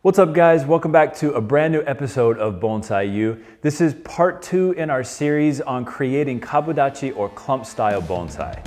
What's up guys, welcome back to a brand new episode of Bonsai-U. This is part 2 in our series on creating Kabudachi or clump style bonsai.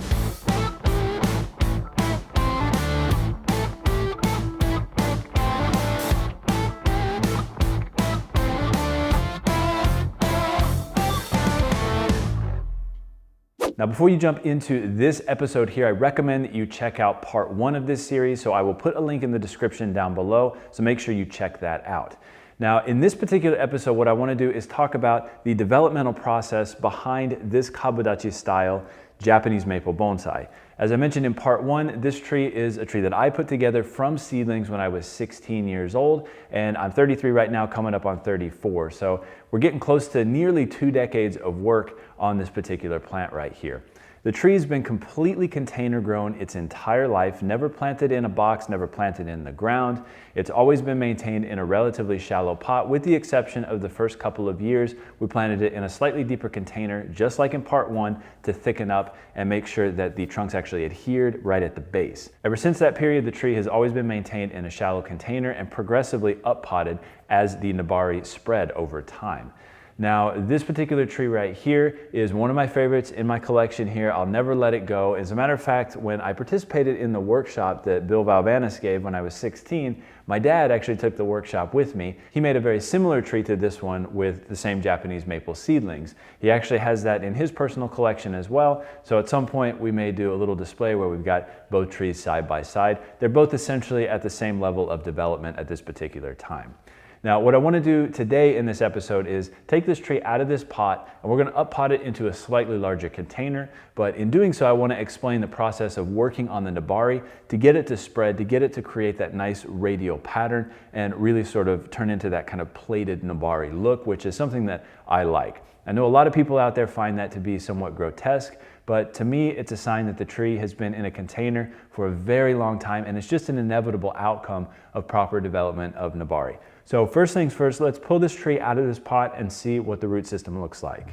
Now before you jump into this episode here, I recommend that you check out part 1 of this series, so I will put a link in the description down below, so make sure you check that out. Now in this particular episode, what I want to do is talk about the developmental process behind this Kabudachi style Japanese maple bonsai. As I mentioned in part 1, this tree is a tree that I put together from seedlings when I was 16 years old, and I'm 33 right now, coming up on 34. So we're getting close to nearly 2 decades of work on this particular plant right here. The tree has been completely container grown its entire life, never planted in a box, never planted in the ground. It's always been maintained in a relatively shallow pot, with the exception of the first couple of years. We planted it in a slightly deeper container, just like in part 1, to thicken up and make sure that the trunks actually adhered right at the base. Ever since that period, the tree has always been maintained in a shallow container and progressively up-potted as the nabari spread over time. Now, this particular tree right here is one of my favorites in my collection here. I'll never let it go. As a matter of fact, when I participated in the workshop that Bill Valvanis gave when I was 16, my dad actually took the workshop with me. He made a very similar tree to this one with the same Japanese maple seedlings. He actually has that in his personal collection as well. So at some point we may do a little display where we've got both trees side by side. They're both essentially at the same level of development at this particular time. Now, what I want to do today in this episode is take this tree out of this pot, and we're going to up-pot it into a slightly larger container. But in doing so, I want to explain the process of working on the nabari to get it to spread, to get it to create that nice radial pattern and really sort of turn into that kind of plated nabari look, which is something that I like. I know a lot of people out there find that to be somewhat grotesque, but to me, it's a sign that the tree has been in a container for a very long time, and it's just an inevitable outcome of proper development of nabari. So first things first, let's pull this tree out of this pot and see what the root system looks like.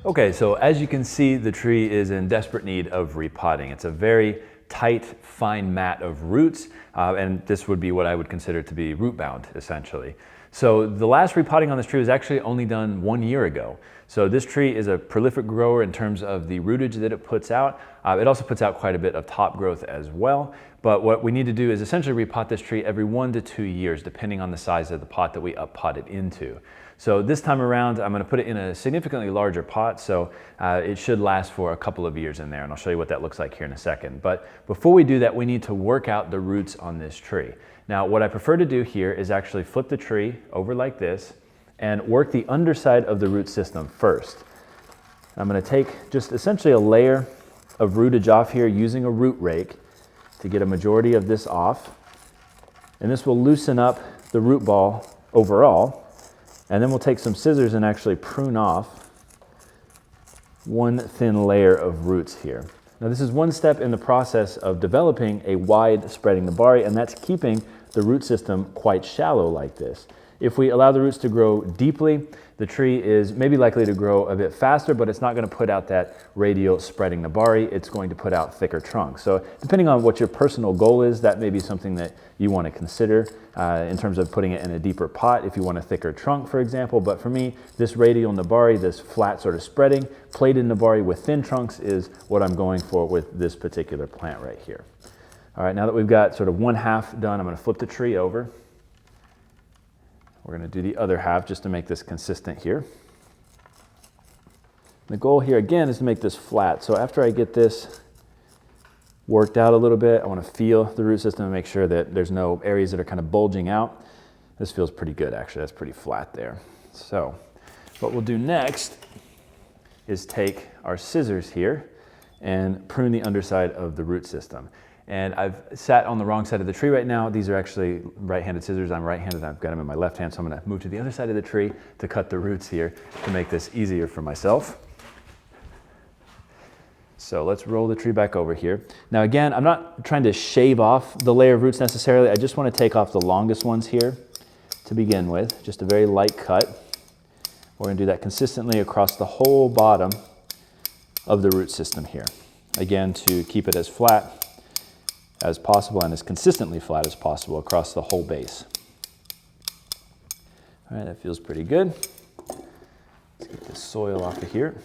Okay, so as you can see, the tree is in desperate need of repotting. It's a very tight, fine mat of roots, and this would be what I would consider to be root bound, essentially. So the last repotting on this tree was actually only done 1 year ago. So this tree is a prolific grower in terms of the rootage that it puts out. It also puts out quite a bit of top growth as well. But what we need to do is essentially repot this tree every 1 to 2 years, depending on the size of the pot that we up-pot it into. So this time around, I'm going to put it in a significantly larger pot, so it should last for a couple of years in there, and I'll show you what that looks like here in a second. But before we do that, we need to work out the roots on this tree. Now, what I prefer to do here is actually flip the tree over like this and work the underside of the root system first. I'm going to take just essentially a layer of rootage off here using a root rake to get a majority of this off, and this will loosen up the root ball overall. And then we'll take some scissors and actually prune off one thin layer of roots here. Now this is one step in the process of developing a wide spreading nabari, and that's keeping the root system quite shallow like this. If we allow the roots to grow deeply, the tree is maybe likely to grow a bit faster, but it's not going to put out that radial spreading nabari. It's going to put out thicker trunks. So depending on what your personal goal is, that may be something that you want to consider in terms of putting it in a deeper pot if you want a thicker trunk, for example. But for me, this radial nabari, this flat sort of spreading, plated nabari with thin trunks is what I'm going for with this particular plant right here. All right, now that we've got sort of one half done, I'm going to flip the tree over. We're going to do the other half just to make this consistent here. The goal here again is to make this flat. So after I get this worked out a little bit, I want to feel the root system and make sure that there's no areas that are kind of bulging out. This feels pretty good actually, that's pretty flat there. So what we'll do next is take our scissors here and prune the underside of the root system. And I've sat on the wrong side of the tree right now. These are actually right-handed scissors. I'm right-handed, I've got them in my left hand, so I'm gonna move to the other side of the tree to cut the roots here to make this easier for myself. So let's roll the tree back over here. Now again, I'm not trying to shave off the layer of roots necessarily. I just want to take off the longest ones here to begin with. Just a very light cut. We're going to do that consistently across the whole bottom of the root system here. Again, to keep it as flat as possible and as consistently flat as possible across the whole base. All right, that feels pretty good. Let's get this soil off of here.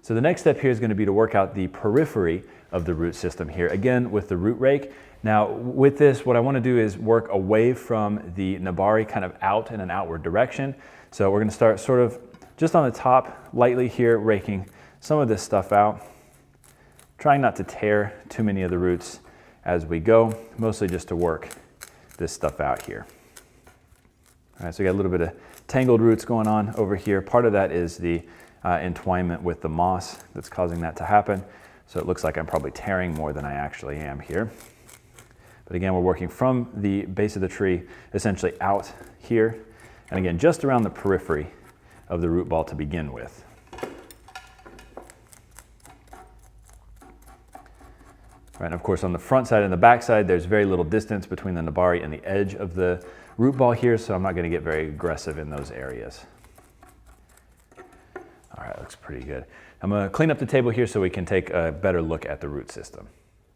So the next step here is going to be to work out the periphery of the root system here, again with the root rake. Now with this, what I want to do is work away from the nabari, kind of out in an outward direction. So we're going to start sort of just on the top, lightly here, raking some of this stuff out, trying not to tear too many of the roots as we go, mostly just to work this stuff out here. All right, so we got a little bit of tangled roots going on over here. Part of that is the entwinement with the moss that's causing that to happen. So it looks like I'm probably tearing more than I actually am here. But again, we're working from the base of the tree, essentially out here. And again, just around the periphery of the root ball to begin with. Right, and of course on the front side and the back side, there's very little distance between the nabari and the edge of the root ball here, so I'm not going to get very aggressive in those areas. All right, looks pretty good. I'm going to clean up the table here so we can take a better look at the root system.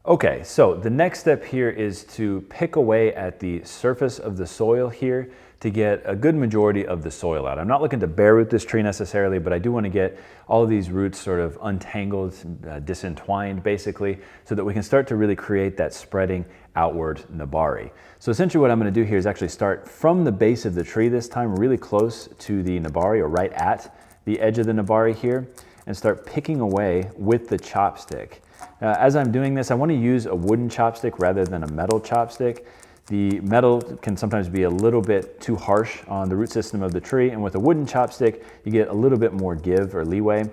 Okay, so the next step here is to pick away at the surface of the soil here to get a good majority of the soil out. I'm not looking to bare root this tree necessarily, but I do want to get all of these roots sort of untangled, disentwined basically, so that we can start to really create that spreading outward nabari. So essentially what I'm going to do here is actually start from the base of the tree this time, really close to the nabari, or right at the edge of the nabari here, and start picking away with the chopstick. As I'm doing this, I want to use a wooden chopstick rather than a metal chopstick. The metal can sometimes be a little bit too harsh on the root system of the tree, and with a wooden chopstick, you get a little bit more give or leeway,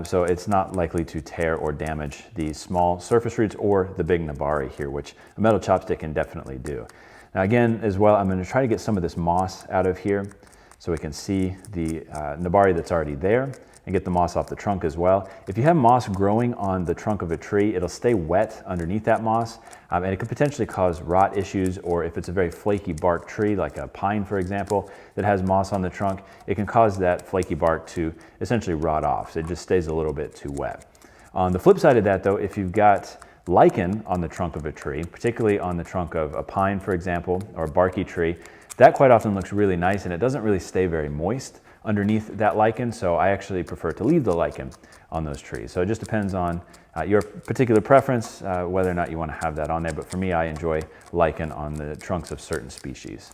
so it's not likely to tear or damage the small surface roots or the big nabari here, which a metal chopstick can definitely do. Now again, as well, I'm going to try to get some of this moss out of here so we can see the nabari that's already there, and get the moss off the trunk as well. If you have moss growing on the trunk of a tree, it'll stay wet underneath that moss, and it could potentially cause rot issues, or if it's a very flaky bark tree, like a pine, for example, that has moss on the trunk, it can cause that flaky bark to essentially rot off. So it just stays a little bit too wet. On the flip side of that though, if you've got lichen on the trunk of a tree, particularly on the trunk of a pine, for example, or a barky tree, that quite often looks really nice, and it doesn't really stay very moist underneath that lichen, so I actually prefer to leave the lichen on those trees. So it just depends on your particular preference, whether or not you want to have that on there, but for me, I enjoy lichen on the trunks of certain species.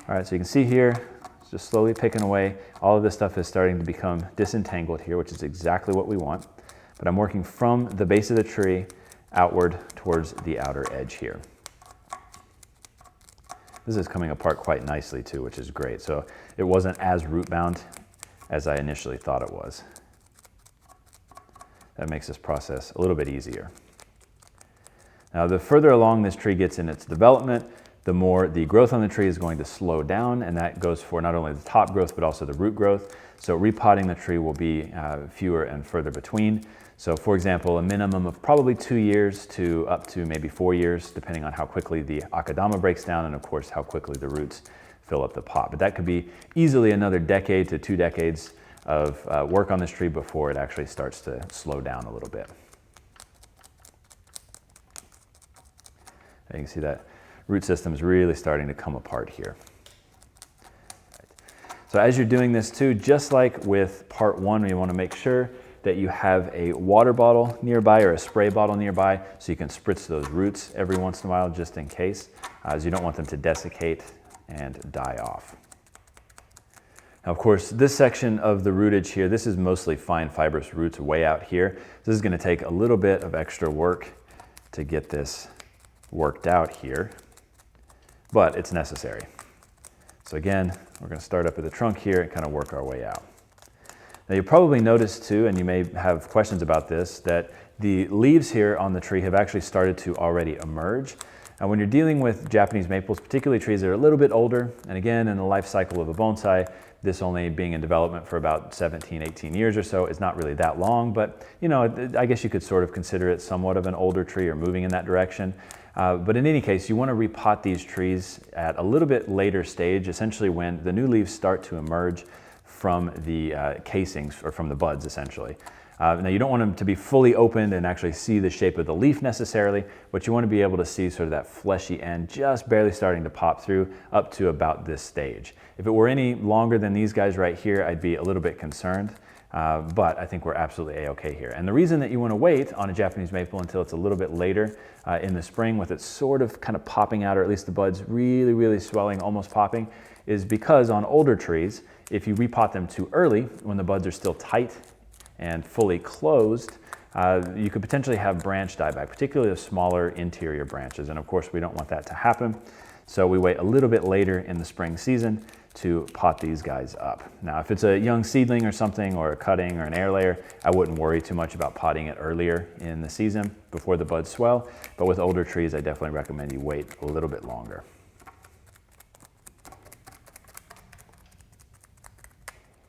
All right, so you can see here, just slowly picking away. All of this stuff is starting to become disentangled here, which is exactly what we want, but I'm working from the base of the tree outward towards the outer edge here. This is coming apart quite nicely too, which is great. So it wasn't as root bound as I initially thought it was. That makes this process a little bit easier. Now, the further along this tree gets in its development, the more the growth on the tree is going to slow down, and that goes for not only the top growth, but also the root growth. So repotting the tree will be fewer and further between. So for example, a minimum of probably 2 years to up to maybe 4 years, depending on how quickly the akadama breaks down and of course how quickly the roots fill up the pot. But that could be easily another decade to 2 decades of work on this tree before it actually starts to slow down a little bit. And you can see that root system is really starting to come apart here. So as you're doing this too, just like with part one, you want to make sure that you have a water bottle nearby or a spray bottle nearby so you can spritz those roots every once in a while just in case, as you don't want them to desiccate and die off. Now, of course, this section of the rootage here, this is mostly fine fibrous roots way out here. This is going to take a little bit of extra work to get this worked out here, but it's necessary. So again, we're going to start up at the trunk here and kind of work our way out. Now you probably noticed too, and you may have questions about this, that the leaves here on the tree have actually started to already emerge. When you're dealing with Japanese maples, particularly trees that are a little bit older, and again, in the life cycle of a bonsai, this only being in development for about 17, 18 years or so is not really that long, but I guess you could sort of consider it somewhat of an older tree or moving in that direction. But in any case, you want to repot these trees at a little bit later stage, essentially when the new leaves start to emerge from the casings, or from the buds essentially. Now you don't want them to be fully opened and actually see the shape of the leaf necessarily, but you want to be able to see sort of that fleshy end just barely starting to pop through up to about this stage. If it were any longer than these guys right here, I'd be a little bit concerned, but I think we're absolutely a-okay here. And the reason that you want to wait on a Japanese maple until it's a little bit later in the spring with it sort of kind of popping out, or at least the buds really, really swelling, almost popping, is because on older trees, if you repot them too early, when the buds are still tight and fully closed, you could potentially have branch dieback, particularly the smaller interior branches. And of course, we don't want that to happen. So we wait a little bit later in the spring season to pot these guys up. Now, if it's a young seedling or something, or a cutting or an air layer, I wouldn't worry too much about potting it earlier in the season before the buds swell. But with older trees, I definitely recommend you wait a little bit longer.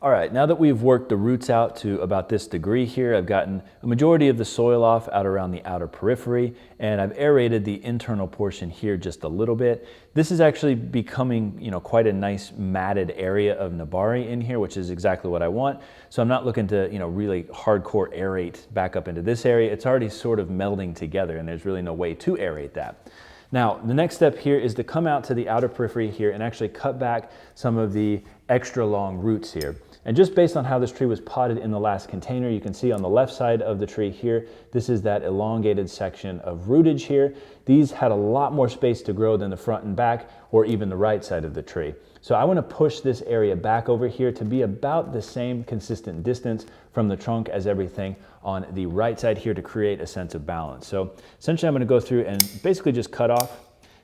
All right, now that we've worked the roots out to about this degree here, I've gotten a majority of the soil off out around the outer periphery, and I've aerated the internal portion here just a little bit. This is actually becoming, quite a nice matted area of nabari in here, which is exactly what I want. So I'm not looking to, really hardcore aerate back up into this area. It's already sort of melding together, and there's really no way to aerate that. Now, the next step here is to come out to the outer periphery here and actually cut back some of the extra long roots here. And just based on how this tree was potted in the last container, you can see on the left side of the tree here, this is that elongated section of rootage here. These had a lot more space to grow than the front and back, or even the right side of the tree. So I want to push this area back over here to be about the same consistent distance from the trunk as everything on the right side here to create a sense of balance. So essentially I'm going to go through and basically just cut off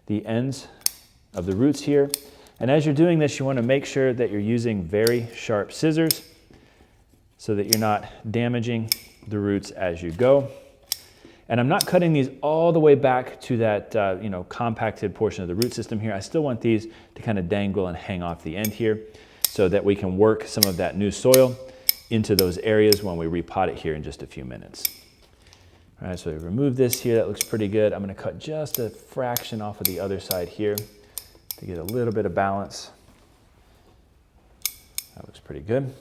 the ends of the roots here. And as you're doing this, you want to make sure that you're using very sharp scissors so that you're not damaging the roots as you go. And I'm not cutting these all the way back to that compacted portion of the root system here. I still want these to kind of dangle and hang off the end here so that we can work some of that new soil into those areas when we repot it here in just a few minutes. All right, so we remove this here. That looks pretty good. I'm going to cut just a fraction off of the other side here to get a little bit of balance. That looks pretty good.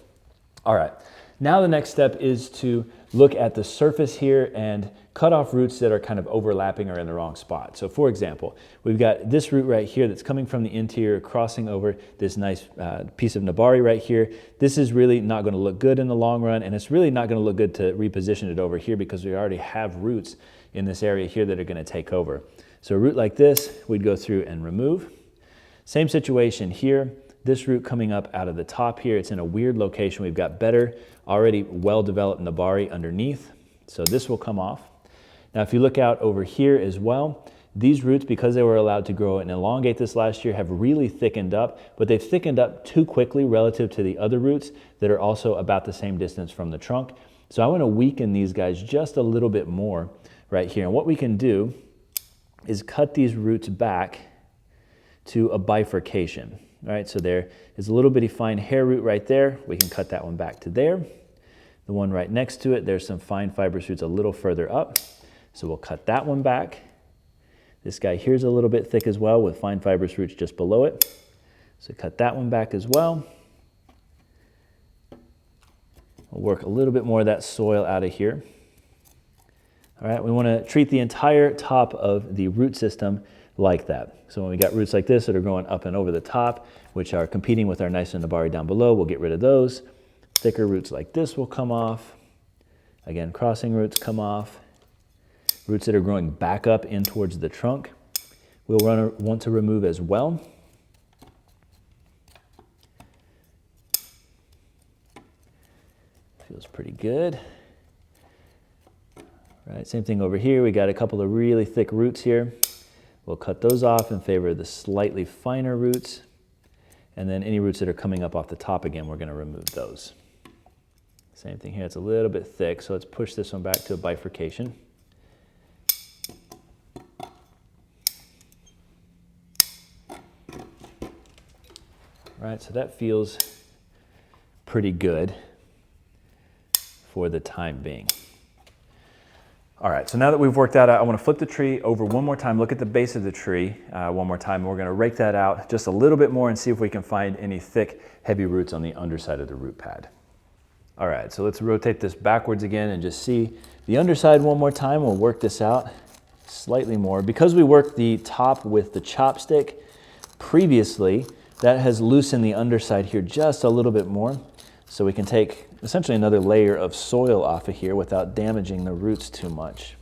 All right, now the next step is to look at the surface here and cut off roots that are kind of overlapping or in the wrong spot. So for example, we've got this root right here that's coming from the interior, crossing over this nice piece of nabari right here. This is really not going to look good in the long run, and it's really not going to look good to reposition it over here because we already have roots in this area here that are going to take over. So a root like this, we'd go through and remove. Same situation here. This root coming up out of the top here, it's in a weird location. We've got better, already well-developed nabari underneath. So this will come off. Now, if you look out over here as well, these roots, because they were allowed to grow and elongate this last year, have really thickened up, but they've thickened up too quickly relative to the other roots that are also about the same distance from the trunk. So I want to weaken these guys just a little bit more right here. And what we can do is cut these roots back to a bifurcation. All right, so there is a little bitty fine hair root right there. We can cut that one back to there. The one right next to it, there's some fine fibrous roots a little further up. So we'll cut that one back. This guy here's a little bit thick as well with fine fibrous roots just below it. So cut that one back as well. We'll work a little bit more of that soil out of here. All right, we want to treat the entire top of the root system like that. So when we got roots like this that are growing up and over the top, which are competing with our nice nabari down below, we'll get rid of those. Thicker roots like this will come off. Again, crossing roots come off. Roots that are growing back up in towards the trunk, we'll want to remove as well. Feels pretty good. All right, same thing over here. We got a couple of really thick roots here. We'll cut those off in favor of the slightly finer roots. And then any roots that are coming up off the top again, we're going to remove those. Same thing here, it's a little bit thick, so let's push this one back to a bifurcation. right? So that feels pretty good for the time being. All right, so now that we've worked that out, I want to flip the tree over one more time, look at the base of the tree one more time, and we're going to rake that out just a little bit more and see if we can find any thick, heavy roots on the underside of the root pad. All right, so let's rotate this backwards again and just see the underside one more time. We'll work this out slightly more. Because we worked the top with the chopstick previously, that has loosened the underside here just a little bit more. So we can take essentially another layer of soil off of here without damaging the roots too much.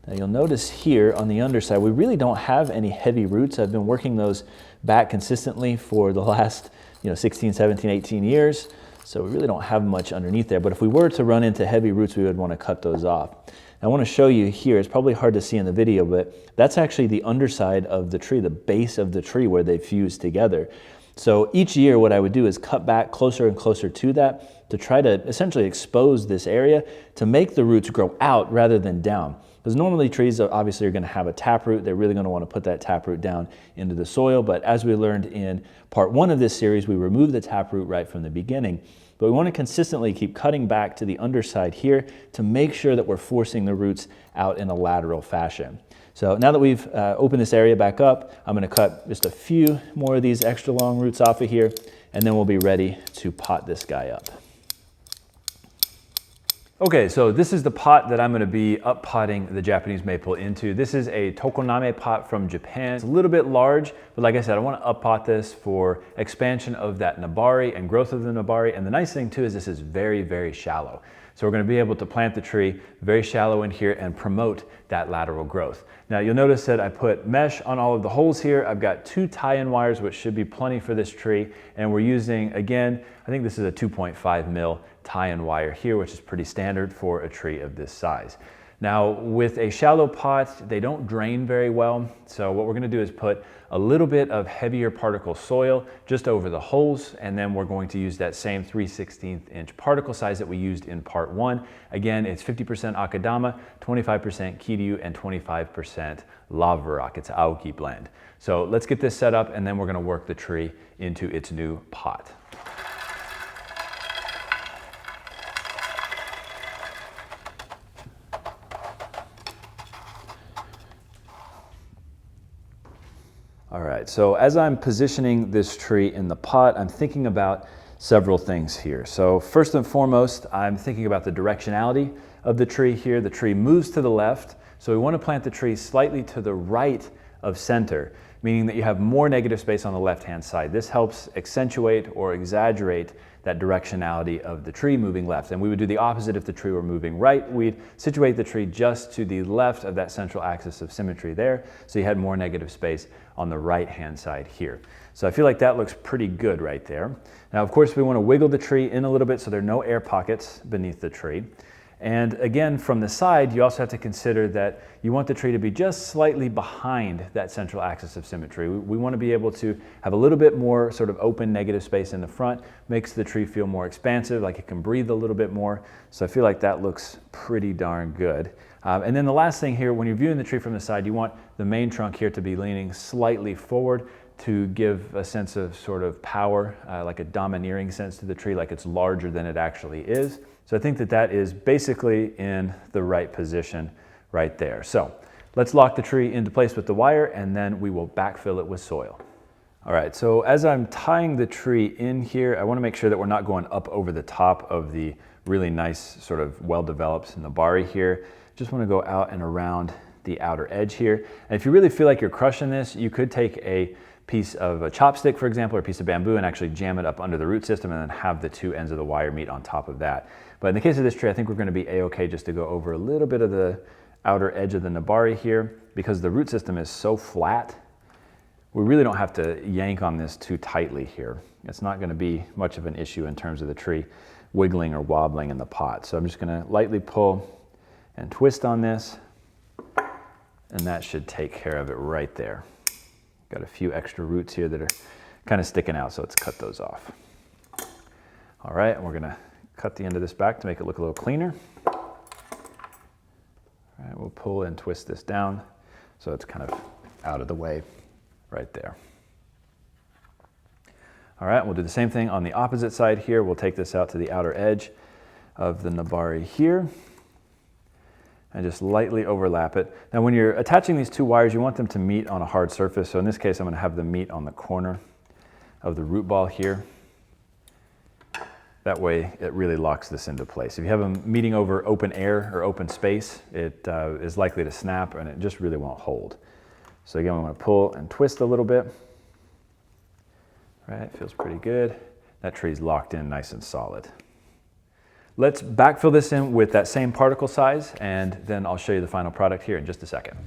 Now you'll notice here on the underside, we really don't have any heavy roots. I've been working those back consistently for the last 16, 17, 18 years. So we really don't have much underneath there. But if we were to run into heavy roots, we would want to cut those off. I want to show you here, it's probably hard to see in the video, but that's actually the underside of the tree, the base of the tree where they fuse together. So each year what I would do is cut back closer and closer to that to try to essentially expose this area to make the roots grow out rather than down. Because normally trees obviously are going to have a taproot. They're really going to want to put that taproot down into the soil. But as we learned in part 1 of this series, we removed the taproot right from the beginning. But we want to consistently keep cutting back to the underside here to make sure that we're forcing the roots out in a lateral fashion. So now that we've opened this area back up, I'm going to cut just a few more of these extra long roots off of here, and then we'll be ready to pot this guy up. Okay, so this is the pot that I'm going to be up potting the Japanese maple into. This is a tokoname pot from Japan. It's a little bit large, but like I said, I want to up pot this for expansion of that nabari and growth of the nabari. And the nice thing too is this is very, very shallow. So we're going to be able to plant the tree very shallow in here and promote that lateral growth. Now you'll notice that I put mesh on all of the holes here. I've got 2 tie-in wires, which should be plenty for this tree. And we're using, again, I think this is a 2.5 mil tie-in wire here, which is pretty standard for a tree of this size. Now with a shallow pot, they don't drain very well. So what we're going to do is put a little bit of heavier particle soil just over the holes, and then we're going to use that same 3/16 inch particle size that we used in part 1. Again, it's 50% akadama, 25% kiryu, and 25% lava rock. It's an aoki blend. So let's get this set up, and then we're going to work the tree into its new pot. All right, so as I'm positioning this tree in the pot, I'm thinking about several things here. So first and foremost, I'm thinking about the directionality of the tree here. The tree moves to the left, so we want to plant the tree slightly to the right of center, meaning that you have more negative space on the left-hand side. This helps accentuate or exaggerate that directionality of the tree moving left. And we would do the opposite if the tree were moving right. We'd situate the tree just to the left of that central axis of symmetry there, so you had more negative space on the right-hand side here. So I feel like that looks pretty good right there. Now, of course, we want to wiggle the tree in a little bit so there are no air pockets beneath the tree. And again, from the side, you also have to consider that you want the tree to be just slightly behind that central axis of symmetry. We want to be able to have a little bit more sort of open negative space in the front, makes the tree feel more expansive, like it can breathe a little bit more. So I feel like that looks pretty darn good. And then the last thing here, when you're viewing the tree from the side, you want the main trunk here to be leaning slightly forward to give a sense of sort of power, like a domineering sense to the tree, like it's larger than it actually is. So I think that that is basically in the right position right there. So let's lock the tree into place with the wire, and then we will backfill it with soil. All right, so as I'm tying the tree in here, I want to make sure that we're not going up over the top of the really nice sort of well-developed nabari here. Just want to go out and around the outer edge here. And if you really feel like you're crushing this, you could take a piece of a chopstick, for example, or a piece of bamboo and actually jam it up under the root system and then have the 2 ends of the wire meet on top of that. But in the case of this tree, I think we're going to be a-okay just to go over a little bit of the outer edge of the nabari here, because the root system is so flat. We really don't have to yank on this too tightly here. It's not going to be much of an issue in terms of the tree wiggling or wobbling in the pot. So I'm just going to lightly pull and twist on this, and that should take care of it right there. Got a few extra roots here that are kind of sticking out, so let's cut those off. All right, and we're going to cut the end of this back to make it look a little cleaner. All right, we'll pull and twist this down so it's kind of out of the way right there. All right, we'll do the same thing on the opposite side here. We'll take this out to the outer edge of the nabari here and just lightly overlap it. Now when you're attaching these two wires, you want them to meet on a hard surface. So in this case, I'm gonna have them meet on the corner of the root ball here. That way it really locks this into place. If you have them meeting over open air or open space, it is likely to snap and it just really won't hold. So again, we want to pull and twist a little bit. Right, feels pretty good. That tree's locked in nice and solid. Let's backfill this in with that same particle size, and then I'll show you the final product here in just a second.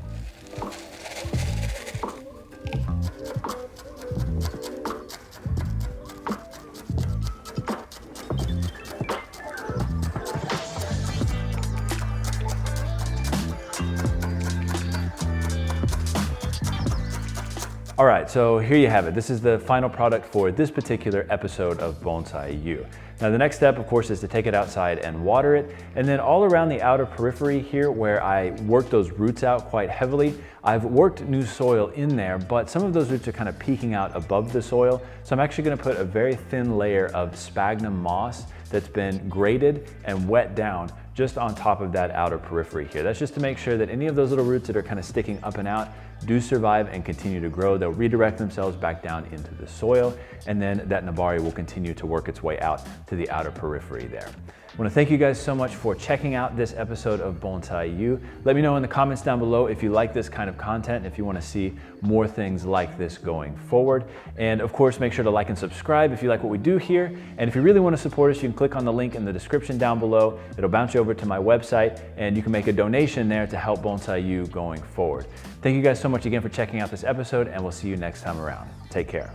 All right, so here you have it. This is the final product for this particular episode of Bonsai-U. Now the next step, of course, is to take it outside and water it. And then all around the outer periphery here where I worked those roots out quite heavily, I've worked new soil in there, but some of those roots are kind of peeking out above the soil. So I'm actually gonna put a very thin layer of sphagnum moss that's been graded and wet down just on top of that outer periphery here. That's just to make sure that any of those little roots that are kind of sticking up and out do survive and continue to grow. They'll redirect themselves back down into the soil, and then that nabari will continue to work its way out to the outer periphery there. I want to thank you guys so much for checking out this episode of Bonsai-U. Let me know in the comments down below if you like this kind of content, if you want to see more things like this going forward. And of course, make sure to like and subscribe if you like what we do here. And if you really want to support us, you can click on the link in the description down below. It'll bounce you over to my website, and you can make a donation there to help Bonsai-U going forward. Thank you guys so much again for checking out this episode, and we'll see you next time around. Take care.